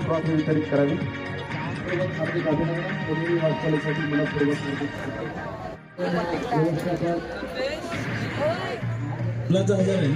Trophy वितरित करावी। हार्दिक अभिनंदन पुढील वाटचालीसाठी मनपूर्वक मुलाचा हजार आहे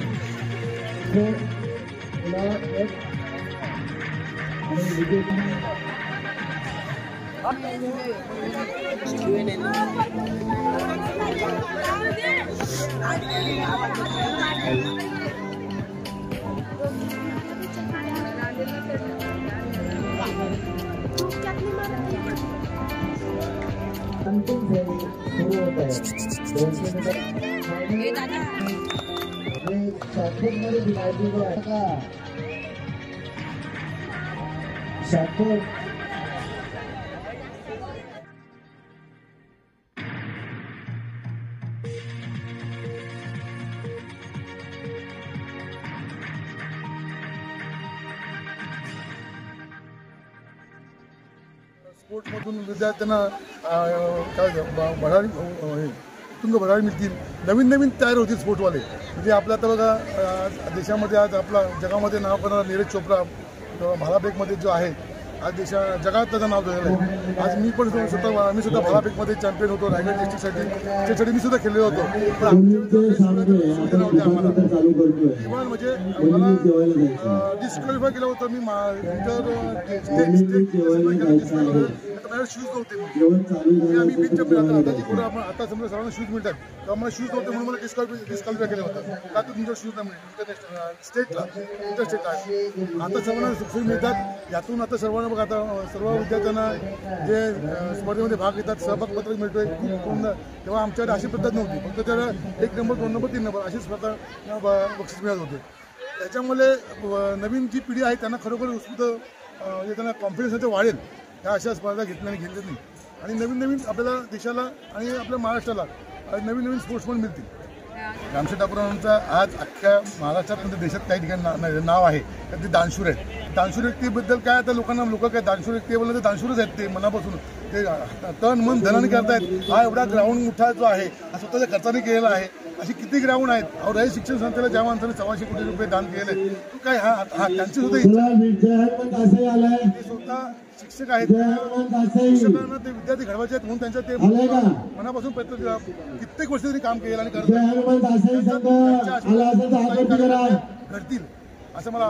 अंतिम फेरी सुरू होत आहे। 200 मीटर शॉटपुटमध्ये विनायक का शॉटपुट स्पोर्ट्समधून विद्यार्थ्यांना काय तुंग भरारी मिळतील, नवीन नवीन तयार होतील स्पोर्टवाले। म्हणजे आपल्या आता बघा देशामध्ये आज आपला जगामध्ये नाव करणारा नीरज चोप्रा भालाफेकमध्ये जो आहे, आज जगात त्याचं नाव झालेलं आहे। आज मी पण सुद्धा भालाफेकमध्ये चॅम्पियन होतो रायगड डिस्ट्रिक्टसाठी, त्यासाठी मी सुद्धा खेळलेलो होतो। पण आम्हाला इव्हन म्हणजे मला डिस्क्वालिफाय केलं होतं मी माझ्याकडे शूज नव्हते, आम्ही बिग चॅम्पियन आता समजा सर्वांना शूज मिळतात, तेव्हा मला शूज नव्हते म्हणून मला डिस्क्वालिफाय केलं होतं का तर तुमच्या शूज नाही इंटरनॅशनल स्टेटला इंटरस्टेटला। आता सर्वांना शूज मिळतात, यातून आता सर्वांना बघा आता सर्व विद्यार्थ्यांना जे स्पर्धेमध्ये भाग घेतात सहभाग पत्रक मिळतोय खूप कोण। तेव्हा आमच्याकडे अशी पद्धत नव्हती, फक्त त्याला 1 नंबर 2 नंबर 3 नंबर अशीच स्पर्धा बक्षीस मिळत होते। त्याच्यामुळे नवीन जी पिढी आहे त्यांना खरोखर उत्स्फूर्त त्यांना कॉन्फिडन्स वाढेल ह्या अशा स्पर्धा घेतल्या नाही आणि नवीन नवीन आपल्याला देशाला आणि आपल्या महाराष्ट्राला नवीन नवीन स्पोर्ट्समन मिळतील। रामशेठ ठाकूरांचा आज अख्ख्या महाराष्ट्रात म्हणजे देशात काही ठिकाणी नाव आहे, तर ते दानशूर आहेत। दानशूर व्यक्तीबद्दल काय आता लोक काय दानशूर व्यक्ती बोलले तर दानशूरच आहेत, ते मनापासून ते तन मन धनाने करतायत। हा एवढा ग्राउंड मोठा जो आहे हा स्वतःच्या खर्चाने केलेला आहे, अशी किती ग्राउंड आहेत। रयत शिक्षण संस्थेला ज्या माणसाने 125 कोटी रुपये दान केले तो काय हा त्यांची सुद्धा इच्छा, ते स्वतः शिक्षक आहेत, शिक्षकांना ते विद्यार्थी घडवायचे आहेत म्हणून त्यांच्या ते मनापासून कित्येक वर्ष तरी काम केलं आणि करतात घडतील असं मला